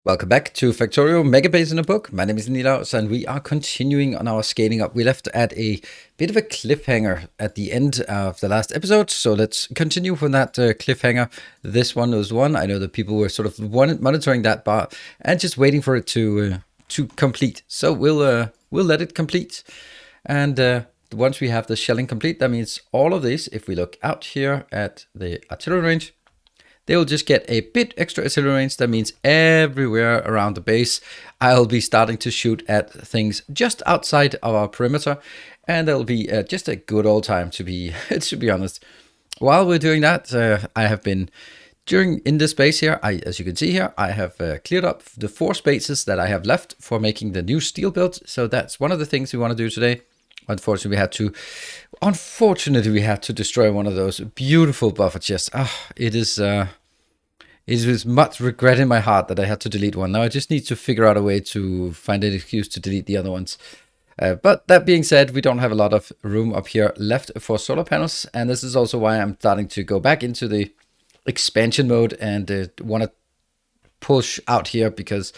Welcome back to Factorio Megabase-In-A-Book. My name is Nilaus, and we are continuing on our scaling up. We left at a bit of a cliffhanger at the end of the last episode, so let's continue from that cliffhanger. This one was one. I know that people were sort of monitoring that bar and just waiting for it to complete. So we'll let it complete, and once we have the shelling complete, that means all of this. If we look out here at the artillery range, they will just get a bit extra artillery range. That means everywhere around the base, I'll be starting to shoot at things just outside of our perimeter, and that'll be just a good old time to be honest. While we're doing that, I have been in this space here. As you can see here, I have cleared up the 4 spaces that I have left for making the new steel build. So that's one of the things we want to do today. Unfortunately, we had to destroy one of those beautiful buffer chests. It is with much regret in my heart that I had to delete one. Now I just need to figure out a way to find an excuse to delete the other ones. But that being said, we don't have a lot of room up here left for solar panels, and this is also why I'm starting to go back into the expansion mode and want to push out here, because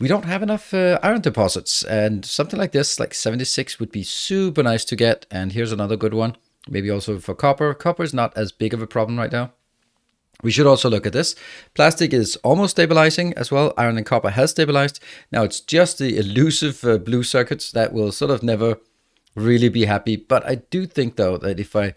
we don't have enough iron deposits, and something like this, like 76, would be super nice to get. And here's another good one, maybe also for copper. Copper is not as big of a problem right now. We should also look at this. Plastic is almost stabilizing as well. Iron and copper has stabilized. Now it's just the elusive blue circuits that will sort of never really be happy. But I do think though that if I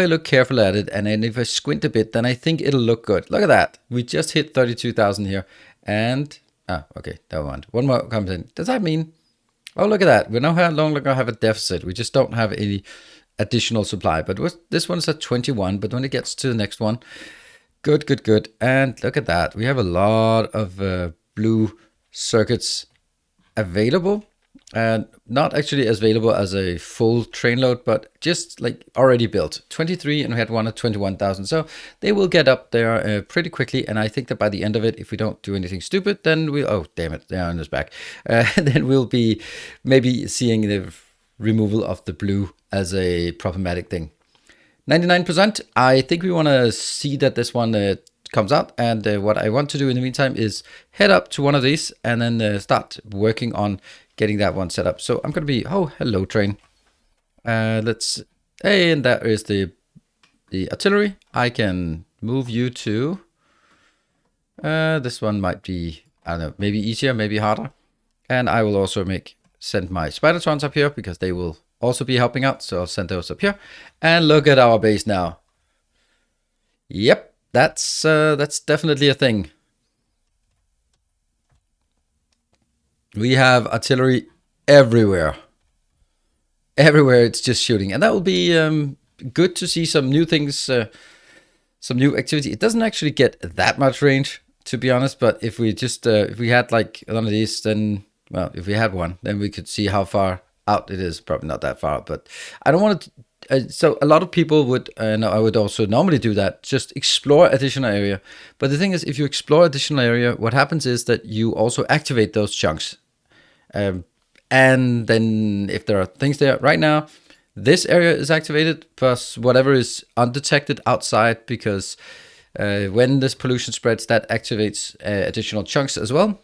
look carefully at it, and then if I squint a bit, then I think it'll look good. Look at that. We just hit 32,000 here, and okay, never mind. One more comes in. Does that mean? Oh, look at that. We no longer have a deficit. We just don't have any additional supply. But this one's at 21. But when it gets to the next one, good. And look at that. We have a lot of blue circuits available. And not actually as available as a full train load, but just like already built. 23, and we had one at 21,000. So they will get up there pretty quickly. And I think that by the end of it, if we don't do anything stupid, then oh, damn it, they're on his back. Then we'll be maybe seeing the removal of the blue as a problematic thing. 99%. I think we want to see that this one comes out. And what I want to do in the meantime is head up to one of these and then start working on getting that one set up. So I'm going to be, oh, hello train. Hey, and that is the artillery. I can move you to, this one might be, I don't know, maybe easier, maybe harder. And I will also send my spidertrons up here, because they will also be helping out. So I'll send those up here. And look at our base now. Yep, that's definitely a thing. We have artillery everywhere. Everywhere it's just shooting. And that will be good to see some new things, some new activity. It doesn't actually get that much range, to be honest. But if we just, if we had like one of these, then, well, if we had one, then we could see how far out it is. Probably not that far, but I don't want to. So a lot of people would, and I would also normally do that, just explore additional area. But the thing is, if you explore additional area, what happens is that you also activate those chunks. And then if there are things there right now, this area is activated, plus whatever is undetected outside, because when this pollution spreads, that activates additional chunks as well.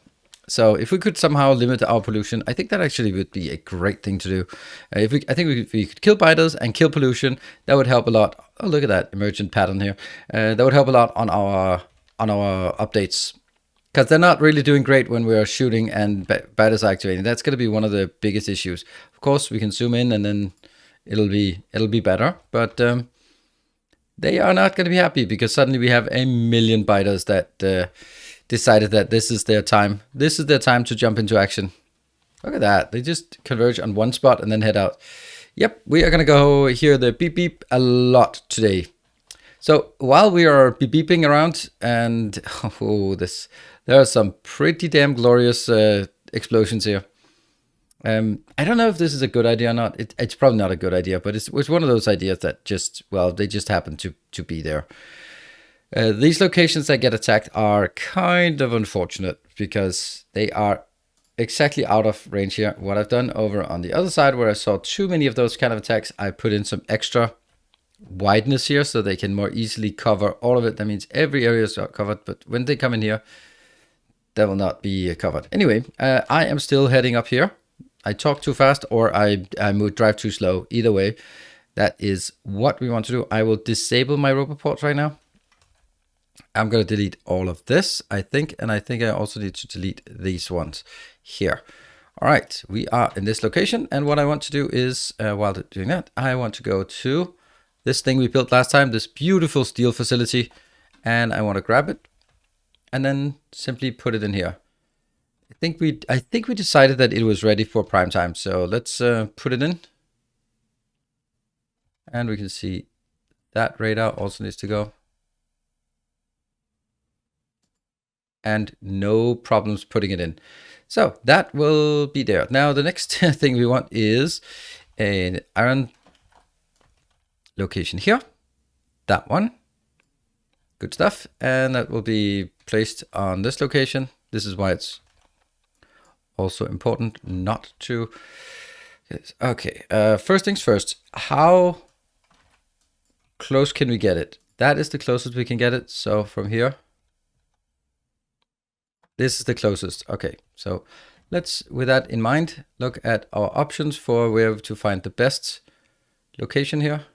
So if we could somehow limit our pollution, I think that actually would be a great thing to do. I think if we could kill biters and kill pollution, that would help a lot. Oh, look at that emergent pattern here. That would help a lot on our updates, because they're not really doing great when we are shooting and biters are activating. That's going to be one of the biggest issues. Of course, we can zoom in and then it'll be better, but they are not going to be happy, because suddenly we have a million biters that decided that this is their time. This is their time to jump into action. Look at that. They just converge on one spot and then head out. Yep, we are going to go hear the beep beep a lot today. So while we are beep beeping around, and there are some pretty damn glorious explosions here. I don't know if this is a good idea or not. It's probably not a good idea, but it's one of those ideas that just, well, they just happen to be there. These locations that get attacked are kind of unfortunate, because they are exactly out of range here. What I've done over on the other side, where I saw too many of those kind of attacks, I put in some extra wideness here so they can more easily cover all of it. That means every area is covered. But when they come in here, that will not be covered. Anyway, I am still heading up here. I talk too fast or I drive too slow. Either way, that is what we want to do. I will disable my robot ports right now. I'm going to delete all of this, I think. And I think I also need to delete these ones here. All right, we are in this location. And what I want to do is, while doing that, I want to go to this thing we built last time, this beautiful steel facility. And I want to grab it and then simply put it in here. I think we decided that it was ready for prime time. So let's put it in. And we can see that radar also needs to go. And no problems putting it in. So that will be there. Now the next thing we want is an iron location here. That one. Good stuff. And that will be placed on this location. This is why it's also important not to. Okay, first things first. How close can we get it? That is the closest we can get it. So from here. This is the closest. Okay, so let's, with that in mind, look at our options for where to find the best location here.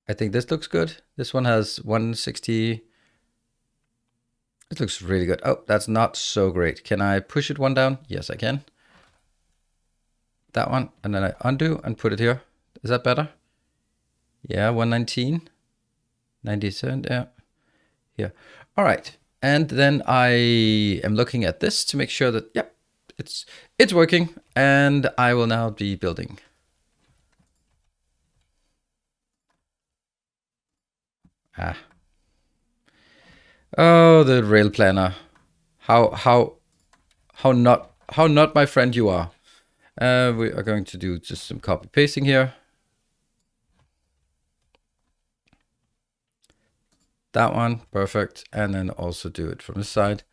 I think this looks good. This one has 160. It looks really good. Oh, that's not so great. Can I push it one down? Yes, I can. That one, and then I undo and put it here. Is that better? Yeah, 119, 97, yeah. Here. All right. And then I am looking at this to make sure that, yep, it's working. And I will now be building. Oh, the rail planner. How not my friend you are. We are going to do just some copy pasting here. That one, perfect. And then also do it from this side.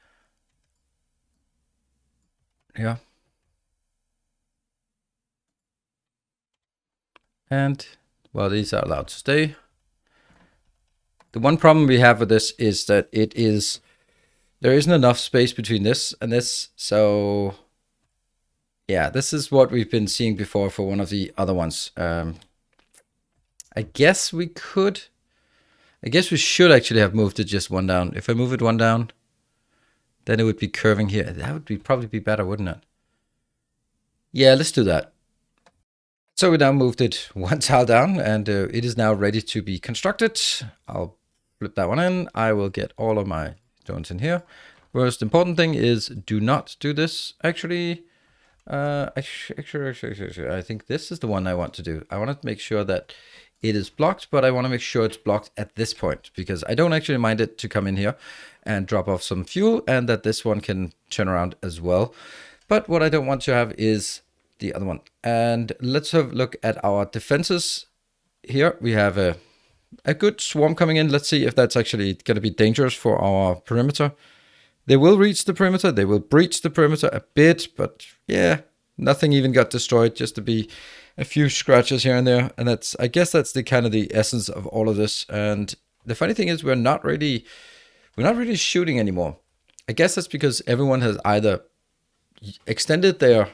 Yeah. And, well, these are allowed to stay. The one problem we have with this is that there isn't enough space between this and this. So, yeah, this is what we've been seeing before for one of the other ones. I guess we should actually have moved it just one down. If I move it one down, then it would be curving here. That would probably be better, wouldn't it? Yeah, let's do that. So we now moved it one tile down and it is now ready to be constructed. I'll flip that one in. I will get all of my stones in here. Most important thing is do not do this. Actually, I think this is the one I want to do. I want to make sure that it is blocked, but I want to make sure it's blocked at this point because I don't actually mind it to come in here and drop off some fuel and that this one can turn around as well. But what I don't want to have is the other one. And let's have a look at our defenses. Here we have a good swarm coming in. Let's see if that's actually going to be dangerous for our perimeter. They will reach the perimeter. They will breach the perimeter a bit, but yeah, nothing even got destroyed, just to be a few scratches here and there. And that's, I guess that's the kind of the essence of all of this. And the funny thing is we're not really shooting anymore. I guess that's because everyone has either extended their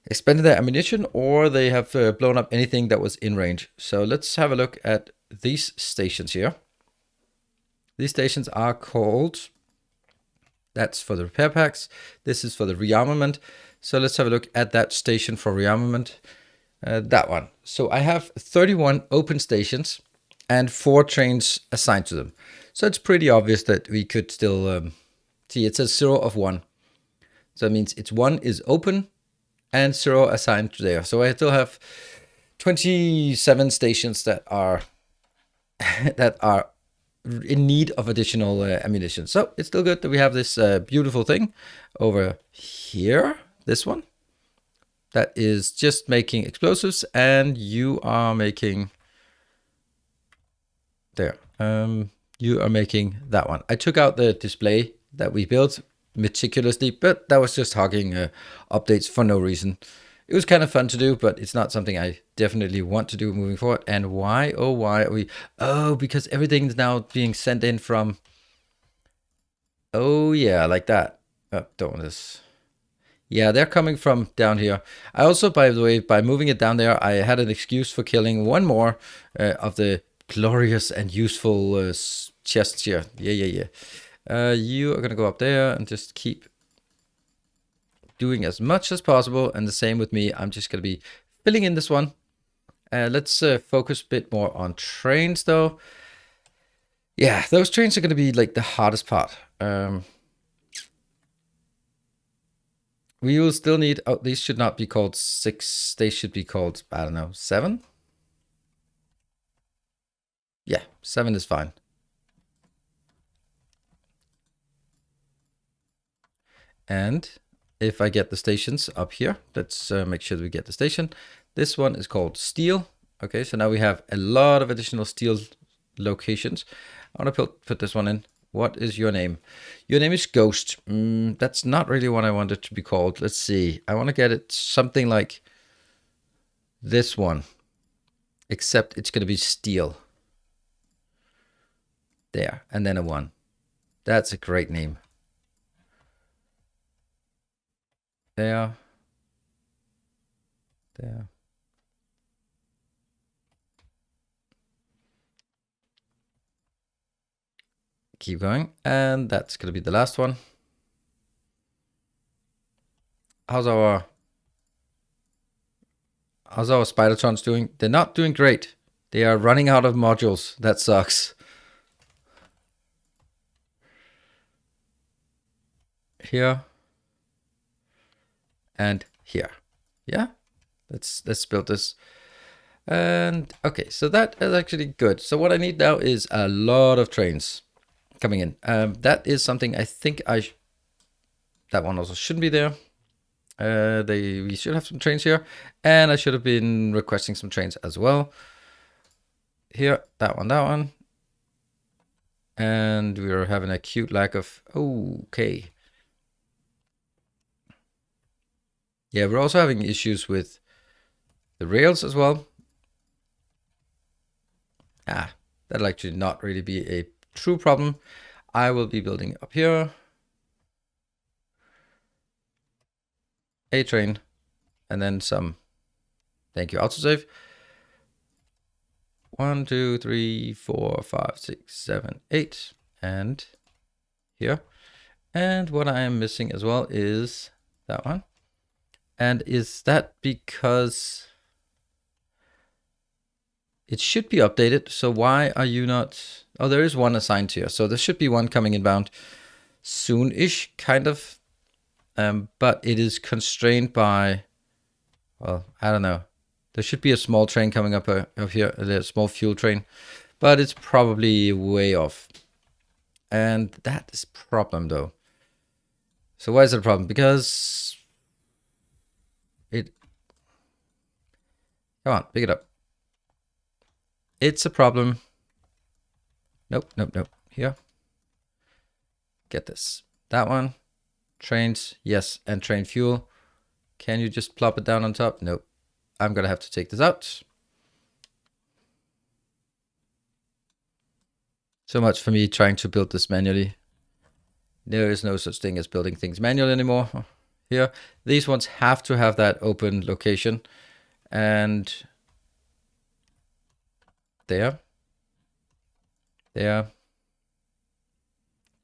expanded their ammunition or they have blown up anything that was in range. So let's have a look at these stations here. These stations are called, that's for the repair packs. This is for the rearmament. So let's have a look at that station for rearmament. That one. So I have 31 open stations and 4 trains assigned to them. So it's pretty obvious that we could still see it says 0 of 1. So that means it's 1 is open and 0 assigned to there. So I still have 27 stations that are in need of additional ammunition. So it's still good that we have this beautiful thing over here. This one that is just making explosives, and you are making there. You are making that one. I took out the display that we built meticulously, but that was just hogging updates for no reason. it was kind of fun to do, but it's not something I definitely want to do moving forward. And why? Oh, why are we? Oh, because everything's now being sent in from. Oh yeah, like that. Oh, don't want this. Yeah, they're coming from down here. I also, by the way, by moving it down there, I had an excuse for killing one more of the glorious and useful chests here. Yeah. You are gonna go up there and just keep doing as much as possible. And the same with me. I'm just gonna be filling in this one. Let's focus a bit more on trains, though. Yeah, those trains are gonna be like the hardest part. We will still need, oh, these should not be called 6. They should be called, I don't know, 7? Yeah, 7 is fine. And if I get the stations up here, let's make sure that we get the station. This one is called steel. Okay, so now we have a lot of additional steel locations. I want to put this one in. What is your name? Your name is Ghost. That's not really what I want it to be called. Let's see. I want to get it something like this one, except it's going to be steel. There, and then a 1. That's a great name. There. Keep going, and that's going to be the last one. How's our spidertrons doing? They're not doing great. They are running out of modules. That sucks. Here and here. Yeah, let's build this. And okay, so that is actually good. So what I need now is a lot of trains coming in. That is something I think that one also shouldn't be there. We should have some trains here, and I should have been requesting some trains as well. Here, that one. And we are having a acute lack of, okay. Yeah, we're also having issues with the rails as well. That'll actually not really be a true problem. I will be building up here a train, and then some. Thank you, autosave. 1, 2, 3, 4, 5, 6, 7, 8, and here. And what I am missing as well is that one. And is that because it should be updated? So why are you not? Oh, there is one assigned here. So there should be one coming inbound soon-ish, kind of. But it is constrained by, well, I don't know. There should be a small train coming up here, a small fuel train, but it's probably way off. And that is a problem, though. So why is it a problem? Because come on, pick it up. It's a problem. Nope. Here. Get this. That one. Trains, yes, and train fuel. Can you just plop it down on top? Nope. I'm gonna have to take this out. So much for me trying to build this manually. There is no such thing as building things manually anymore. Here, these ones have to have that open location. And there.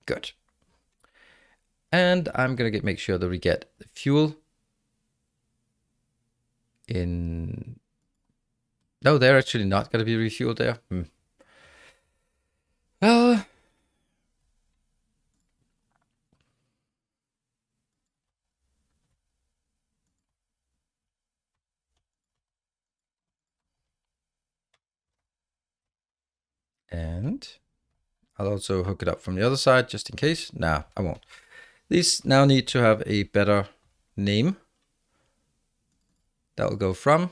Good. And I'm gonna make sure that we get the fuel in. No, they're actually not gonna be refueled there. And I'll also hook it up from the other side just in case. Nah, I won't. These now need to have a better name. That will go from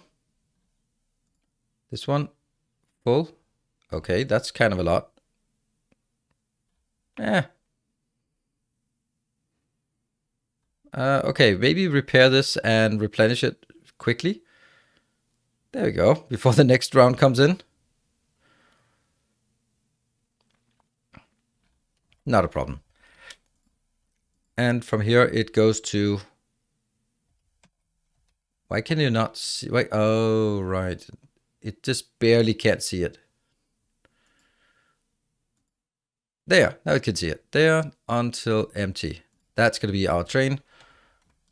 this one, full. Okay, that's kind of a lot. Okay, maybe repair this and replenish it quickly. There we go, before the next round comes in. Not a problem. And from here it goes to, why can you not see? Wait, oh, right. It just barely can't see it. There, now it can see it. There until empty. That's going to be our train.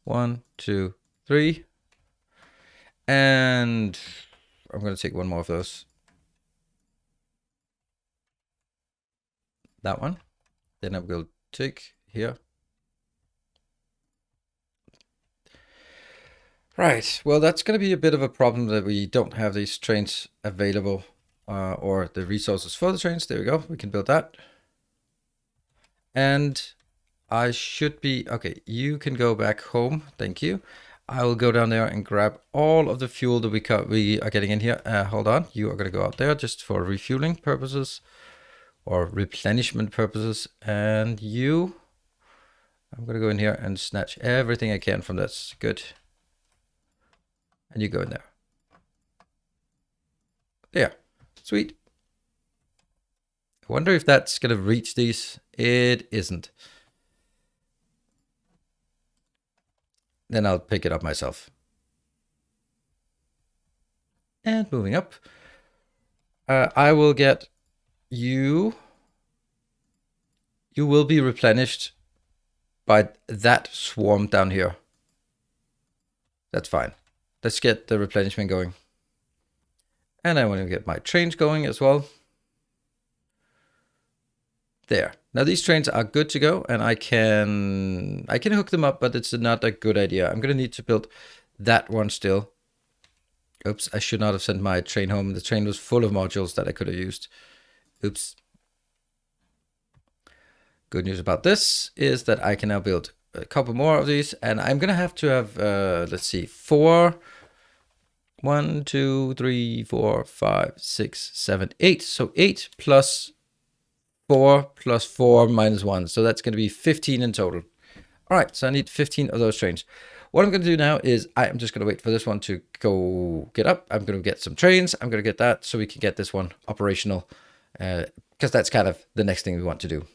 1, 2, 3. And I'm going to take one more of those. That one. Then I'm going to take here. Right, well, that's going to be a bit of a problem that we don't have these trains available or the resources for the trains. There we go, we can build that. And I should be, okay, you can go back home, thank you. I will go down there and grab all of the fuel that we are getting in here. Hold on, you are going to go out there just for refueling purposes or replenishment purposes. And you, I'm going to go in here and snatch everything I can from this. Good. And you go in there. There, sweet. I wonder if that's going to reach these. It isn't. Then I'll pick it up myself. And moving up, I will get you. You will be replenished by that swarm down here. That's fine. Let's get the replenishment going. And I want to get my trains going as well. There. Now these trains are good to go, and I can hook them up, but it's not a good idea. I'm going to need to build that one still. Oops, I should not have sent my train home. The train was full of modules that I could have used. Oops. Good news about this is that I can now build a couple more of these, and I'm going to have, let's see, 4. 1, 2, 3, 4, 5, 6, 7, 8. So 8 plus 4 plus 4 minus 1. So that's going to be 15 in total. All right, so I need 15 of those trains. What I'm going to do now is I'm just going to wait for this one to go get up. I'm going to get some trains. I'm going to get that so we can get this one operational because that's kind of the next thing we want to do.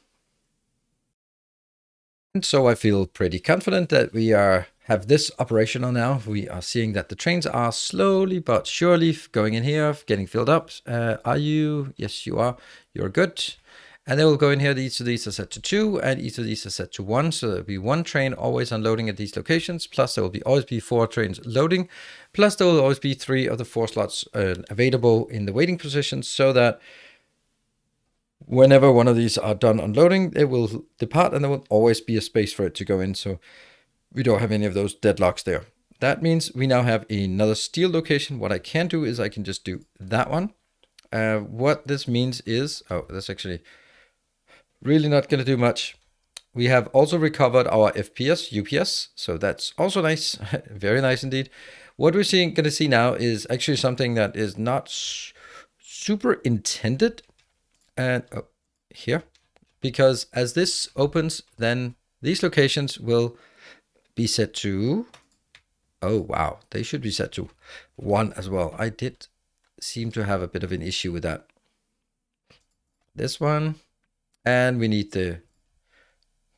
And so I feel pretty confident that we have this operational now. We are seeing that the trains are slowly but surely going in here, getting filled up. Are you? Yes, you are. You're good. And they will go in here. Each of these are set to 2, and each of these are set to 1. So there'll be 1 train always unloading at these locations. Plus there will always be 4 trains loading. Plus there will always be 3 of the 4 slots available in the waiting positions, so that whenever one of these are done unloading, it will depart, and there will always be a space for it to go in. So we don't have any of those deadlocks there. That means we now have another steel location. What I can do is I can just do that one. What this means is, oh, that's actually really not going to do much. We have also recovered our FPS, UPS. So that's also nice. Very nice indeed. What we're going to see now is actually something that is not super intended. And here, because as this opens, then these locations will be set to, oh wow, they should be set to 1 as well. I did seem to have a bit of an issue with that. This one, and we need the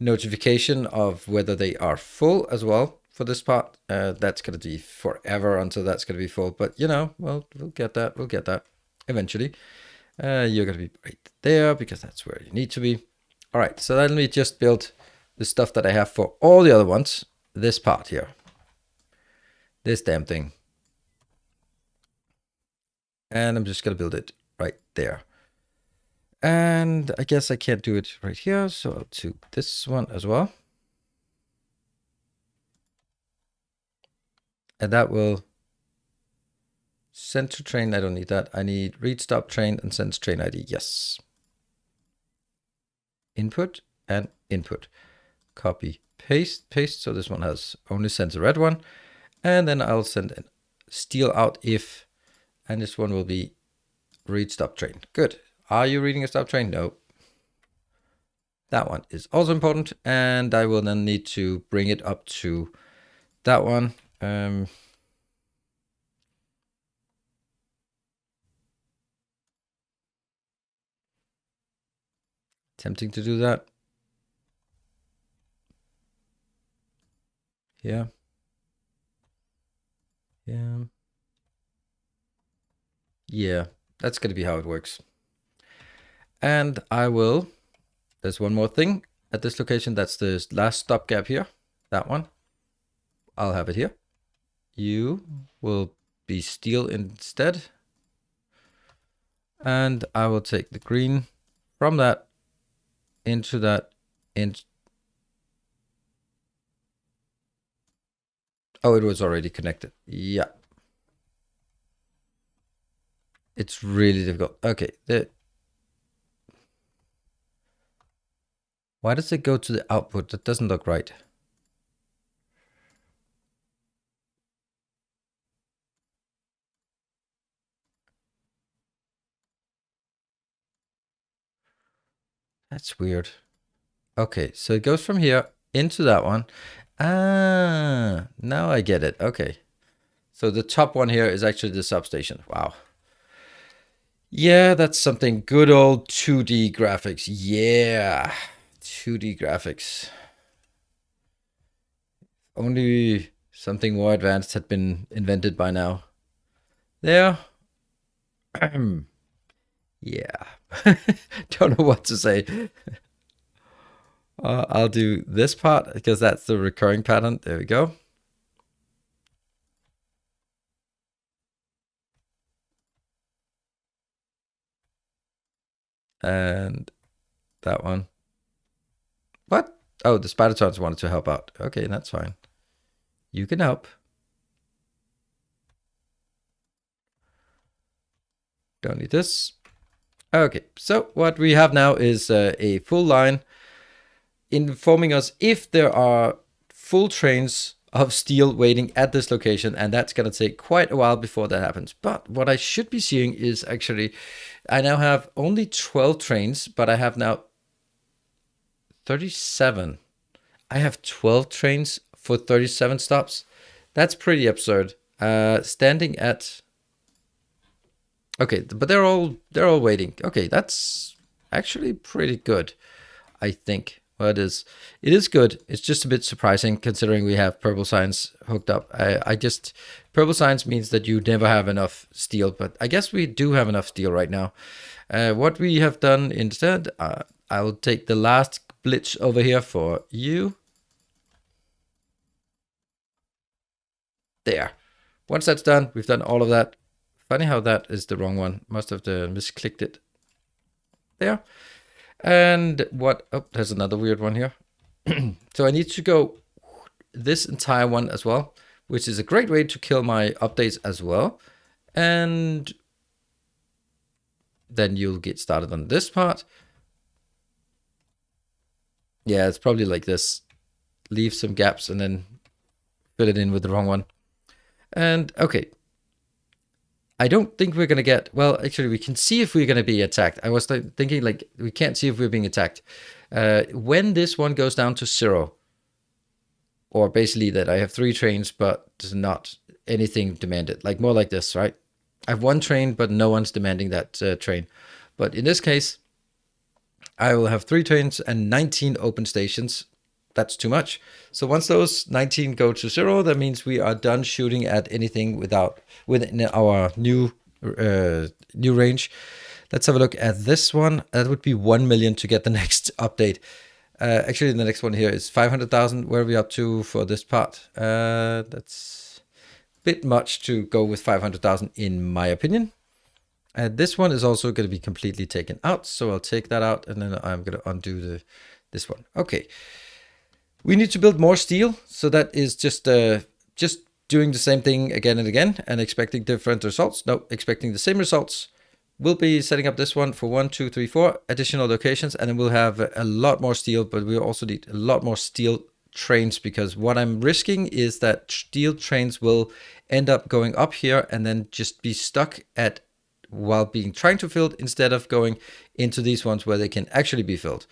notification of whether they are full as well for this part. That's going to be forever until that's going to be full, but you know, well, we'll get that eventually. You're going to be right there because that's where you need to be. All right, so let me just build the stuff that I have for all the other ones. This part here, this damn thing. And I'm just going to build it right there. And I guess I can't do it right here, so I'll do this one as well. And that will send to train. I don't need that. I need read stop train and send train ID. Yes. Input and input. Copy, paste, paste. So this one has only sends a red one. And then I'll send a steal out if, and this one will be read stop train. Good. Are you reading a stop train? No. That one is also important. And I will then need to bring it up to that one. Tempting to do that. Yeah. Yeah. Yeah, that's going to be how it works. And I will, there's one more thing at this location. That's the last stopgap here. That one. I'll have it here. You will be steel instead. And I will take the green from that into that. Oh, it was already connected. Yeah. It's really difficult. Okay. Why does it go to the output? That doesn't look right. That's weird. Okay, so it goes from here into that one. Ah, now I get it. Okay. So the top one here is actually the substation. Wow. Yeah, that's something. Good old 2D graphics. Yeah, 2D graphics. Only something more advanced had been invented by now. There. Yeah. Don't know what to say. I'll do this part because that's the recurring pattern. There we go. And that one. What? Oh, the spidertrons wanted to help out. Okay, that's fine. You can help. Don't need this. Okay, so what we have now is a full line informing us if there are full trains of steel waiting at this location, and that's going to take quite a while before that happens. But what I should be seeing is actually, I now have only 12 trains, but I have now 37. I have 12 trains for 37 stops. That's pretty absurd. Standing at, okay, but they're all waiting. Okay, that's actually pretty good, I think. Well, it is good. It's just a bit surprising considering we have purple signs hooked up. I just, purple signs means that you never have enough steel, but I guess we do have enough steel right now. What we have done instead, I will take the last glitch over here for you. There. Once that's done, we've done all of that. Funny how that is the wrong one. Must have misclicked it. There. And what, oh, there's another weird one here. So I need to go this entire one as well, which is a great way to kill my updates as well. And then you'll get started on this part. Yeah, it's probably like this. Leave some gaps and then fill it in with the wrong one. And okay. I don't think we're going to get, well, actually, we can see if we're going to be attacked. I was thinking, like, we can't see if we're being attacked. When this one goes down to 0, or basically that I have 3 trains, but not anything demanded, like more like this, right? I have 1 train, but no one's demanding that train. But in this case, I will have 3 trains and 19 open stations. That's too much. So once those 19 go to 0, that means we are done shooting at anything within our new range. Let's have a look at this one. That would be 1 million to get the next update. Actually, the next one here is 500,000. Where are we up to for this part? That's a bit much to go with 500,000 in my opinion. And this one is also going to be completely taken out. So I'll take that out and then I'm going to undo this one. Okay. We need to build more steel, so that is just doing the same thing again and again and expecting different results. No, expecting the same results. We'll be setting up this one for 1, 2, 3, 4 additional locations, and then we'll have a lot more steel, but we also need a lot more steel trains because what I'm risking is that steel trains will end up going up here and then just be stuck at while being trying to fill instead of going into these ones where they can actually be filled.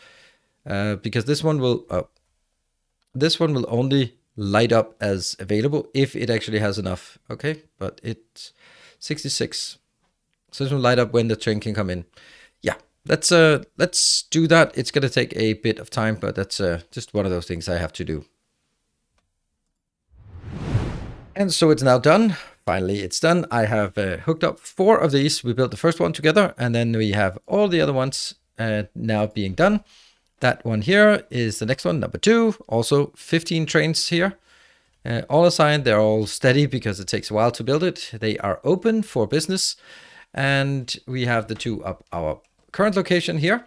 Because this one will... This one will only light up as available if it actually has enough. Okay, but it's 66. So this will light up when the train can come in. Yeah, let's do that. It's gonna take a bit of time, but that's just one of those things I have to do. And so it's now done. Finally, it's done. I have hooked up 4 of these. We built the first one together, and then we have all the other ones now being done. That one here is the next one, number 2. Also 15 trains here. All assigned. They're all steady because it takes a while to build it. They are open for business. And we have the 2 up our current location here.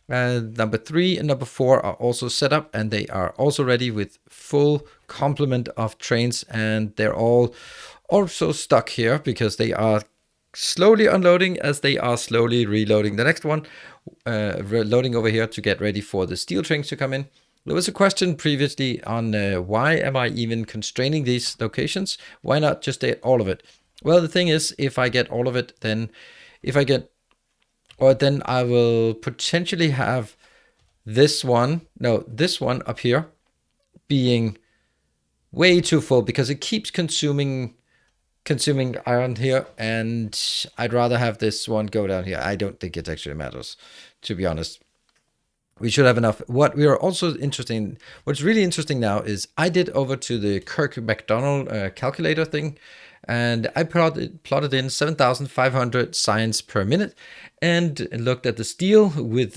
Number 3 and number 4 are also set up, and they are also ready with full complement of trains, and they're all also stuck here because they are slowly unloading as they are slowly reloading the next one, loading over here to get ready for the steel trains to come in. There was a question previously on why am I even constraining these locations? Why not just get all of it? Well, the thing is, if I get all of it, then then I will potentially have this one up here being way too full because it keeps consuming iron here, and I'd rather have this one go down here. I don't think it actually matters, to be honest. We should have enough. What's really interesting now is I did over to the Kirk McDonald calculator thing, and I plotted in 7,500 science per minute and looked at the steel with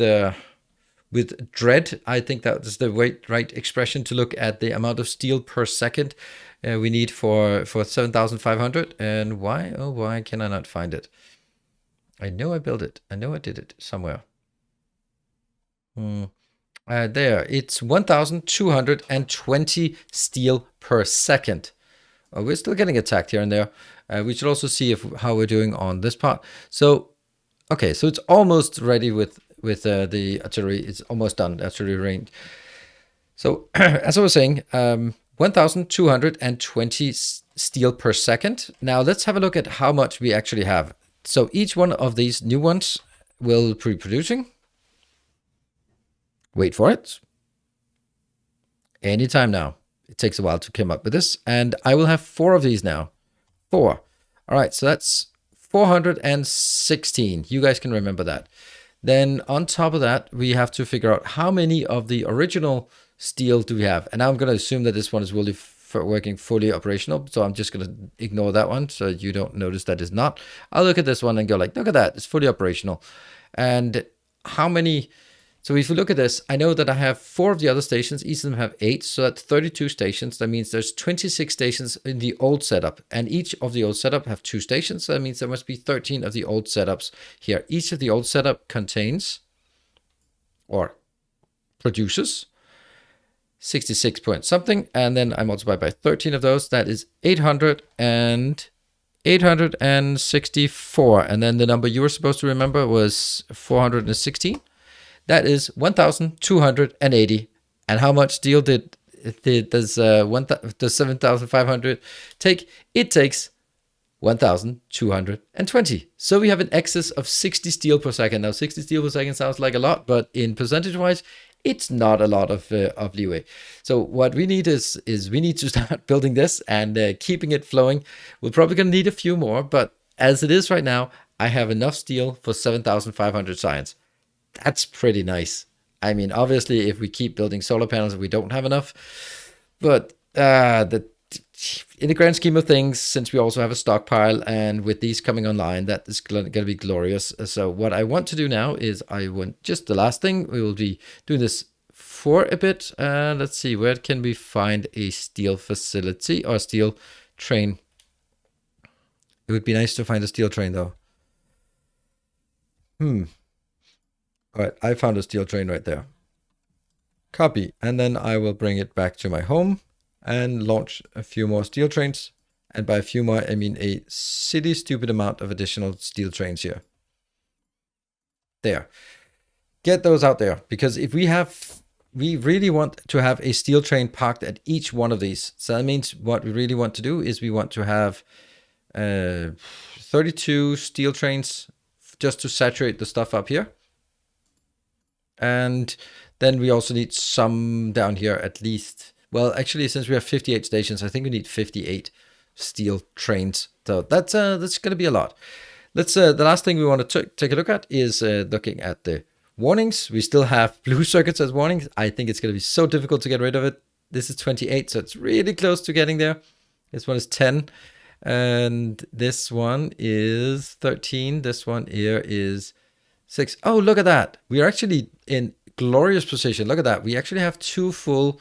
dread. I think that is the right expression to look at the amount of steel per second we need for 7,500. And why can I not find it? I know I built it. I know I did it somewhere. There, it's 1,220 steel per second. We're still getting attacked here and there. We should also see how we're doing on this part. So, okay, so it's almost ready with the artillery. It's almost done, artillery range. So, as I was saying, 1,220 steel per second. Now, let's have a look at how much we actually have. So, each one of these new ones will be producing. Wait for it. Anytime now. It takes a while to come up with this. And I will have 4 of these now. 4. All right, so that's 416. You guys can remember that. Then on top of that, we have to figure out how many of the original steel do we have. And now I'm going to assume that this one is really working fully operational. So I'm just going to ignore that one so you don't notice that is not. I'll look at this one and go like, look at that. It's fully operational. And how many... So if you look at this, I know that I have 4 of the other stations. Each of them have 8, so that's 32 stations. That means there's 26 stations in the old setup, and each of the old setup have 2 stations. So that means there must be 13 of the old setups here. Each of the old setup contains or produces 66 point something, and then I multiply by 13 of those. That is 864, and then the number you were supposed to remember was 416. That is 1,280. And how much steel does 7,500 take? It takes 1,220. So we have an excess of 60 steel per second. Now, 60 steel per second sounds like a lot, but in percentage-wise, it's not a lot of leeway. So what we need is we need to start building this and keeping it flowing. We're probably going to need a few more, but as it is right now, I have enough steel for 7,500 science. That's pretty nice. I mean, obviously, if we keep building solar panels, we don't have enough. But in the grand scheme of things, since we also have a stockpile, and with these coming online, that is going to be glorious. So what I want to do now is just the last thing. We will be doing this for a bit. Let's see, where can we find a steel facility or steel train? It would be nice to find a steel train, though. All right, I found a steel train right there. Copy, and then I will bring it back to my home and launch a few more steel trains. And by a few more, I mean a silly, stupid amount of additional steel trains here. There. Get those out there, because if we really want to have a steel train parked at each one of these. So that means what we really want to do is we want to have 32 steel trains just to saturate the stuff up here. And then we also need some down here at least. Well, actually, since we have 58 stations, I think we need 58 steel trains. So that's going to be a lot. Let's the last thing we want to take a look at is looking at the warnings. We still have blue circuits as warnings. I think it's going to be so difficult to get rid of it. This is 28, so it's really close to getting there. This one is 10, and this one is 13. This one here is 6. Oh, look at that. We are actually in glorious position. Look at that. We actually have 2 full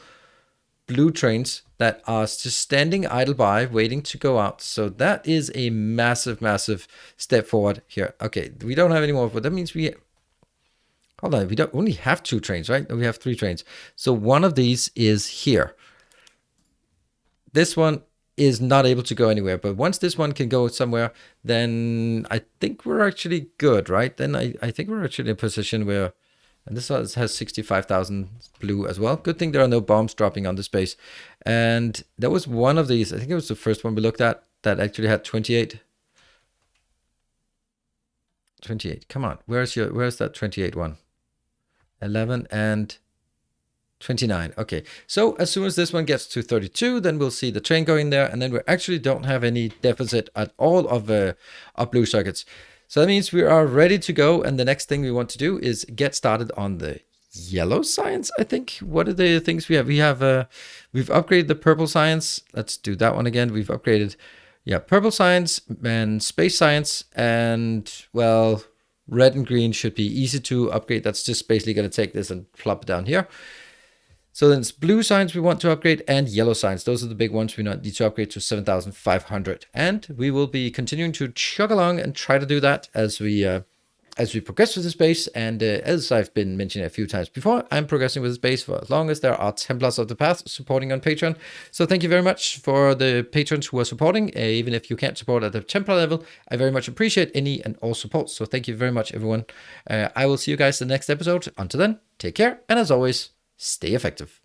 blue trains that are just standing idle by, waiting to go out. So that is a massive, massive step forward here. Okay, we don't have any more, but that means we... Hold on, we don't only have 2 trains, right? No, we have 3 trains. So one of these is here. This one is not able to go anywhere, but once this one can go somewhere, then I think we're actually good, right? Then I think we're actually in a position where... And this one has 65,000 blue as well. Good thing there are no bombs dropping on the space. And there was one of these, I think it was the first one we looked at, that actually had 28. 28, come on. Where's that 28 one? 11 and 29. Okay, so as soon as this one gets to 32, then we'll see the train going there, and then we actually don't have any deficit at all of blue circuits. So that means we are ready to go, and the next thing we want to do is get started on the yellow science, I think. What are the things we have? We've upgraded the purple science. Let's do that one again. We've upgraded, purple science and space science, and, well, red and green should be easy to upgrade. That's just basically going to take this and plop it down here. So then it's blue science we want to upgrade, and yellow science. Those are the big ones we need to upgrade to 7,500. And we will be continuing to chug along and try to do that as we progress with the space. And as I've been mentioning a few times before, I'm progressing with the space for as long as there are Templars of the Path supporting on Patreon. So thank you very much for the patrons who are supporting. Even if you can't support at the Templar level, I very much appreciate any and all support. So thank you very much, everyone. I will see you guys in the next episode. Until then, take care. And as always, stay effective.